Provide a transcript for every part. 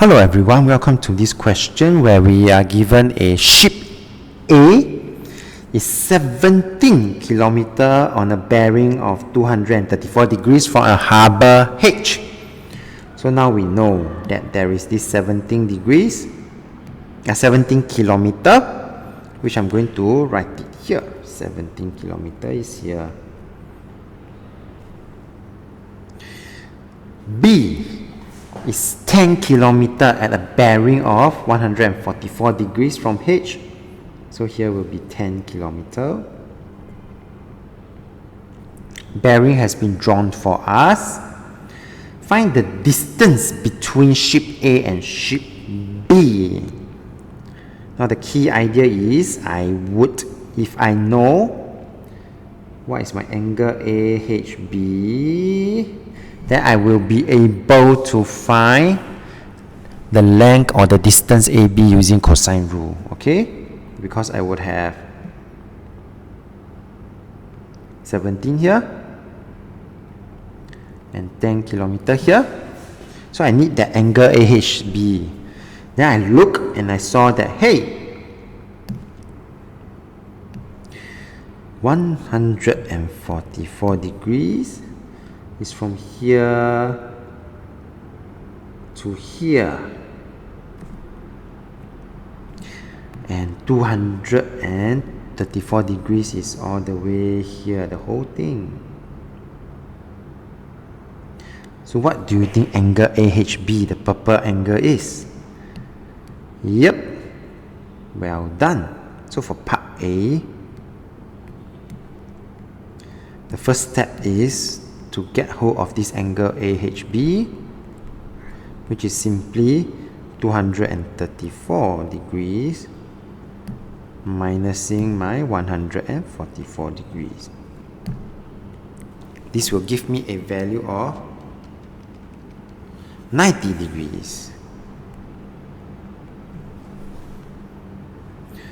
Hello everyone, welcome to this question where we are given a ship A is 17 kilometers on a bearing of 234 degrees from a harbour H. So now we know that there is this 17 kilometers, which I'm going to write it here. 17 kilometers is here. B is 10 kilometers at a bearing of 144 degrees from H. So here will be 10 kilometers. Bearing has been drawn for us. Find the distance between ship A and ship B. Now the key idea is if I know what is my angle AHB, then I will be able to find the length or the distance AB using cosine rule, okay? Because I would have 17 here and 10 kilometers here. So I need the angle AHB. Then I look and I saw that, hey, 144 degrees is from here to here, and 234 degrees is all the way here, the whole thing. So what do you think angle AHB, the purple angle, is? Yep, well done. So for part A, the first step is to get hold of this angle AHB, which is simply 234 degrees minusing my 144 degrees. This will give me a value of 90 degrees.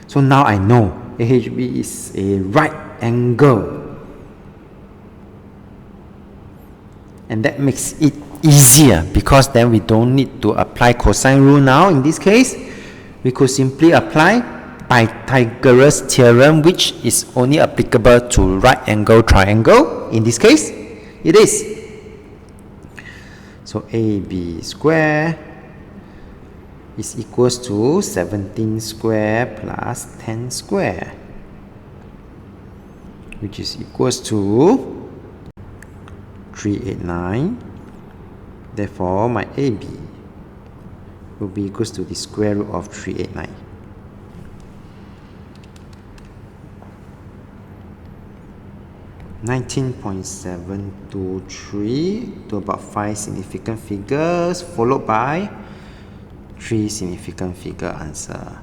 So now I know AHB is a right angle. And that makes it easier because then we don't need to apply cosine rule now. In this case, we could simply apply Pythagoras theorem, which is only applicable to right angle triangle. In this case, it is. So AB square is equals to 17 square plus 10 square, which is equals to 389. Therefore, my AB will be equals to the square root of 389. (19.723) to about 5 significant figures, followed by 3 significant figure answer.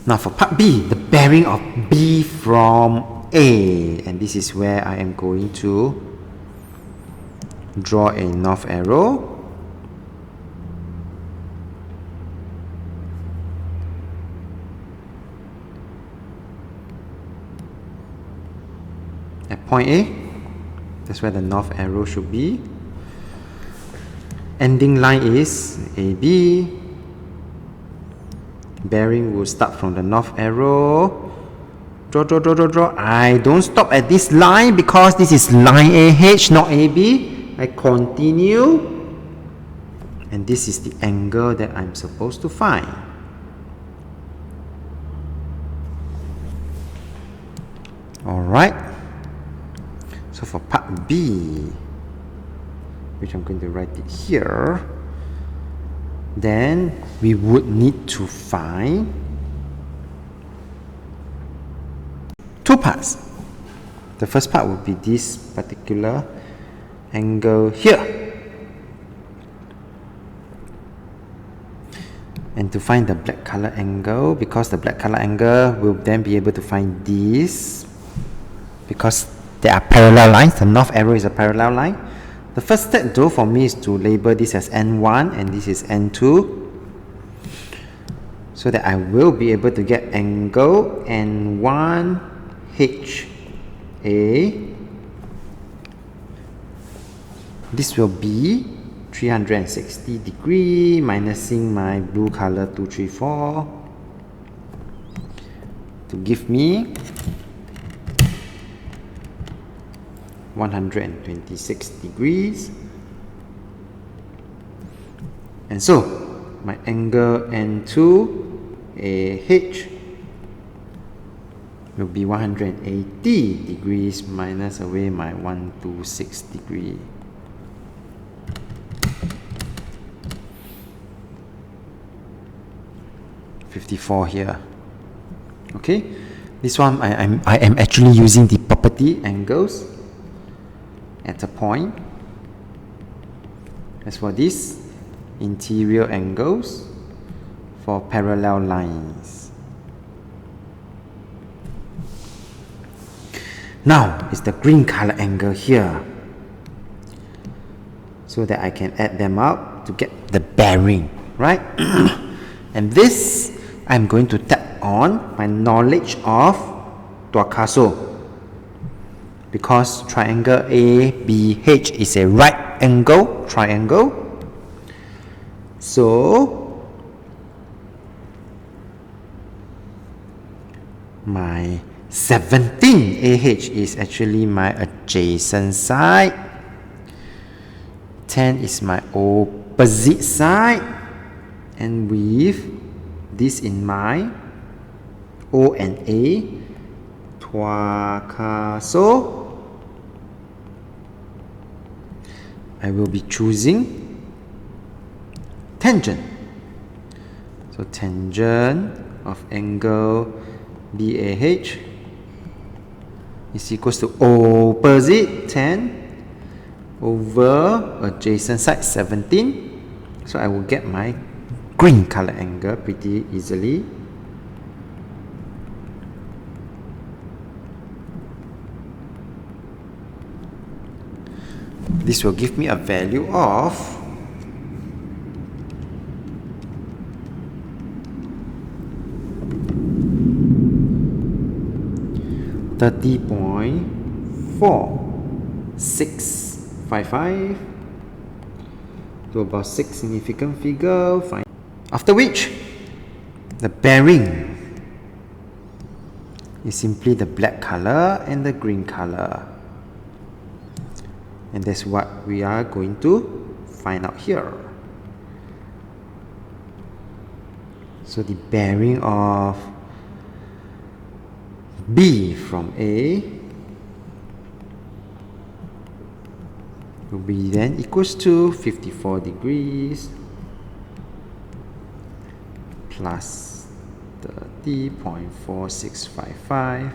Now for part B, the bearing of B from A, and this is where I am going to draw a north arrow. At point A, that's where the north arrow should be. Ending line is AB. Bearing will start from the north arrow. Draw. I don't stop at this line because this is line AH, not AB. I continue. And this is the angle that I'm supposed to find. Alright. So for part B, which I'm going to write it here, then we would need to find two parts. The first part would be this particular angle here, and to find the black color angle, because the black color angle will then be able to find this, because there are parallel lines. The north arrow is a parallel line. The first step though for me is to label this as N1 and this is N2, so that I will be able to get angle N1 HA this will be 360 degree minusing my blue color 234 to give me 126 degrees. And so my angle N2AH will be 180 degrees minus away my 126 degree. $54 here. Okay, this one I am actually using the property angles at a point. As for this, interior angles for parallel lines. Now is the green color angle here, so that I can add them up to get the bearing, right? And this I'm going to tap on my knowledge of Tuakaso, because triangle ABH is a right angle triangle. So my 17AH is actually my adjacent side, 10 is my opposite side, and with this in mind, O and A, Tuakaso, I will be choosing tangent. So tangent of angle BAH is equals to opposite 10 over adjacent side 17. So I will get my green color angle pretty easily. This will give me a value of 30.4655 to about 6 significant figure. Fine. After which, the bearing is simply the black color and the green color. And that's what we are going to find out here. So the bearing of B from A will be then equals to 54 degrees plus 30.4655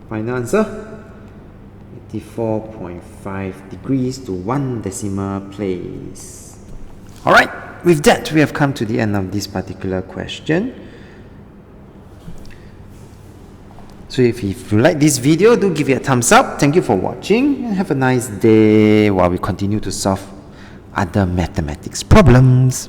final answer 84.5 degrees to 1 decimal place. Alright, with that we have come to the end of this particular question. So if you like this video, do give it a thumbs up. Thank you for watching and have a nice day while we continue to solve other mathematics problems.